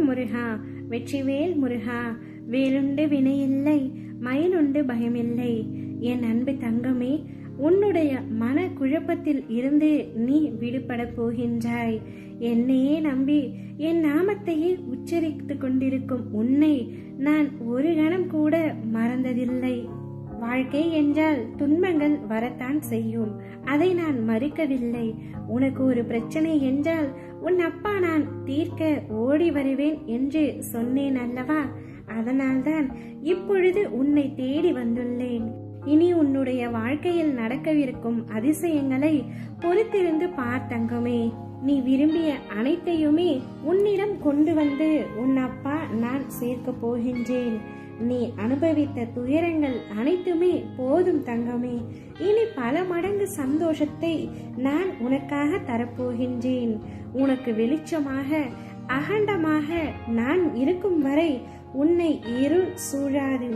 முருகா, வெற்றிவேல் முருகா. வேலுண்டு வினையில்லை, மயிலுண்டு பயமில்லை. என் அன்பு தங்கமே, உன்னுடைய மன குழப்பத்தில் இருந்து நீ விடுபட போகின்றாய். என்னையே நம்பி என் நாமத்தையே உச்சரித்து கொண்டிருக்கும் உன்னை நான் ஒரு கணம் கூட மறந்ததில்லை. வாழ்க்கை என்றால் துன்பங்கள் வரத்தான் செய்யும், அதை நான் மறுக்கவில்லை. உனக்கு ஒரு பிரச்சனை என்றால் உன் அப்பா நான் தீர்க்க ஓடி வருவேன் என்று சொன்னேன் அல்லவா? அதனால்தான் இப்பொழுது உன்னை தேடி வந்துள்ளேன். இனி உன்னுடைய வாழ்க்கையில் நடக்கவிருக்கும் அதிசயங்களை பொறுத்திருந்து பார் தங்கமே. நீ விரும்பிய அனைத்தையுமே உன்னிடம் கொண்டு வந்து உன் அப்பா நான் சேர்க்க போகின்றேன். நீ அனுபவித்த துயரங்கள் அனைத்துமே போதும் தங்கமே. இனி பல மடங்கு சந்தோஷத்தை நான் உனக்காக தரப்போகின்றேன். உனக்கு வெளிச்சமாக அகண்டமாக நான் இருக்கும் வரை உன்னை இருள் சூழாது.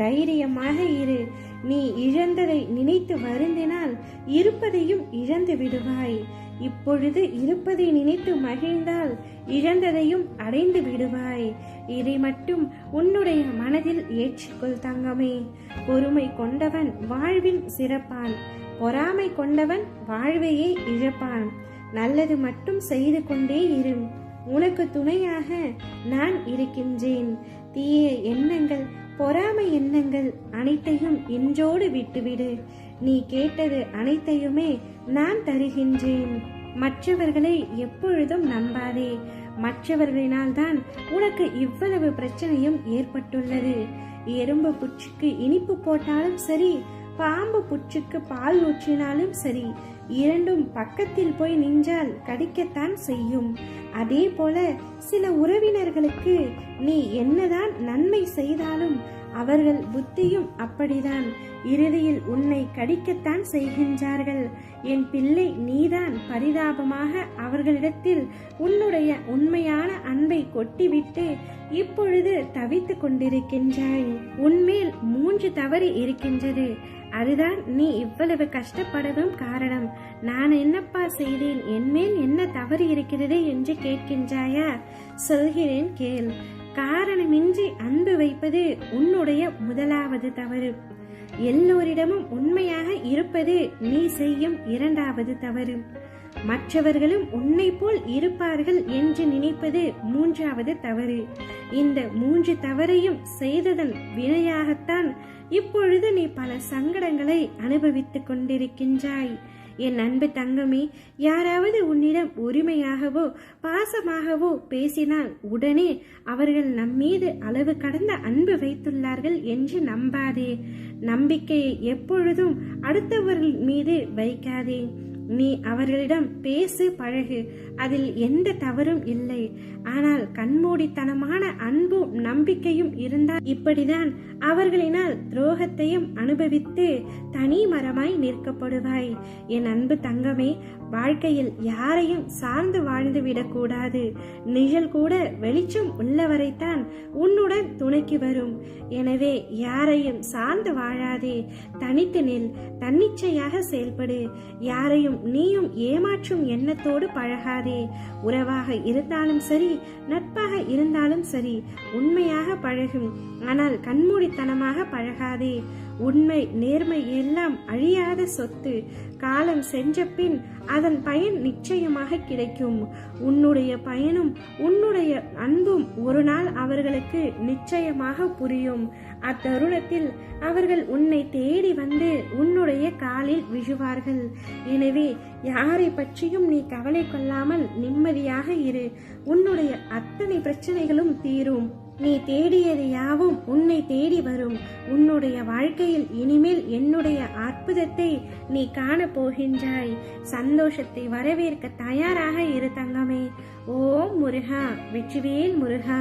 தைரியமாக இரு. நீ இழந்ததை நினைத்து வருந்தினால் இருப்பதையும் இழந்து விடுவாய். இப்பொழுது இருப்பதை நினைத்து மகிழ்ந்தால் இழந்ததையும் அடைந்து விடுவாய். இதை மட்டும் உன்னுடைய மனதில் ஏற்றுக்கொள் தங்கமே. பொறுமை கொண்டவன் வாழ்வில் சிறப்பான், பொறாமை கொண்டவன் வாழ்வையே இழப்பான். நல்லது மட்டும் செய்து கொண்டே இரு. உனக்கு துணையாக நான் இருக்கின்றேன். தீய எண்ணங்கள், பொறாமை எண்ணங்கள் அனைத்தையும் இன்றோடு விட்டுவிடு. நீ கேட்டது அனைத்தையுமே நான் தருகின்றேன். மற்றவர்களை எப்பொழுதும் நம்பாதே. மற்றவர்களினால் தான் உனக்கு இவ்வளவு பிரச்சனையும் ஏற்பட்டுள்ளது. எறும்பு புற்றுக்கு இனிப்பு போட்டாலும் சரி, பாம்பு புற்றுக்கு பால் ஊற்றினாலும் சரி, இரண்டும் பக்கத்தில் போய் நின்றால் கடிக்கத்தான் செய்யும். அதே போல சில உறவினர்களுக்கு நீ என்னதான் நன்மை செய்தாலும் அவர்கள் புத்தியும் அப்படிதான். இறுதியில் உன்னை கடிக்கத்தான் செய்கின்றார்கள். என் பிள்ளை, நீதான் பரிதாபமாக அவர்களிடத்தில் உன்னுடைய உண்மையான அன்பை கொட்டிவிட்டு இப்பொழுது தவித்துக் கொண்டிருக்கின்றாய். உன்மேல் 3 தவறு இருக்கின்றது. அதுதான் நீ இவ்வளவு கஷ்டப்படவும் காரணம். நான் என்னப்பா செய்தேன், என்மேல் என்ன தவறு இருக்கிறது என்று கேட்கின்றாயா? சொல்கிறேன் கேள். காரணமின்றி அன்பு வைப்பது உன்னுடைய முதலாவது தவறு. எல்லோரிடமும் உண்மையாக இருப்பது நீ செய்யும் 2வது தவறு. மற்றவர்களும் உன்னை போல் இருப்பார்கள் என்று நினைப்பது 3வது தவறு. இந்த 3 தவறையும் செய்ததன் வினையாகத்தான் இப்பொழுது நீ பல சங்கடங்களை அனுபவித்துக் கொண்டிருக்கின்றாய். என் அன்பு தங்கமே, யாராவது உன்னிடம் உரிமையாகவோ பாசமாகவோ பேசினால் உடனே அவர்கள் நம்மீது அளவு கடந்த அன்பு வைத்துள்ளார்கள் என்று நம்பாதே. நம்பிக்கையை எப்பொழுதும் அடுத்தவர்கள் மீது வைக்காதே. நீ அவர்களிடம் பேசு, பழகு, அதில் எந்த தவறும் இல்லை. ஆனால் கண்மூடித்தனமான அன்பும் நம்பிக்கையும் இருந்தால் இப்படிதான் அவர்களினால் துரோகத்தையும் அனுபவித்து தனி மரமாய் நிற்கப்படுவாய். என் அன்பு தங்கமே, வாழ்க்கையில் யாரையும் சார்ந்து வாழ்ந்து விடக்கூடாது. நிழல் கூட வெளிச்சம் உள்ளவரைத்தான் உன்னுடன் துணைக்கு வரும். எனவே யாரையும் சார்ந்து வாழாதே. தனித்து நில், தன்னிச்சையாக செயல்படு. யாரையும் நீயும் ஏமாற்றும் எண்ணத்தோடு பழகாதே. உறவாக இருந்தாலும் சரி, நட்பாக இருந்தாலும் சரி, உண்மையாக பழகும். ஆனால் கண்மூடித்தனமாக பழகாதே. உண்மை, நேர்மை எல்லாம் அழியாத சொத்து. காலம் சென்ற பின் அதன் பயன் நிச்சயமாக கிடைக்கும். உன்னுடைய பயனும் உன்னுடைய அன்பும் ஒரு நாள் அவர்களுக்கு நிச்சயமாக புரியும். அத்தருணத்தில் அவர்கள் உன்னை தேடி வந்து உன்னுடைய காலில் விழுவார்கள். எனவே யாரை பற்றியும் நீ கவலை கொள்ளாமல் நிம்மதியாக இரு. உன்னுடைய அத்தனை பிரச்சனைகளும் தீரும். நீ தேடியது யாவும் உன்னை தேடி வரும். உன்னுடைய வாழ்க்கையில் இனிமேல் என்னுடைய அற்புதத்தை நீ காண போகின்றாய். சந்தோஷத்தை வரவேற்க தயாராக இரு தங்கமே. ஓம் முருகா, வெற்றிவேல் முருகா.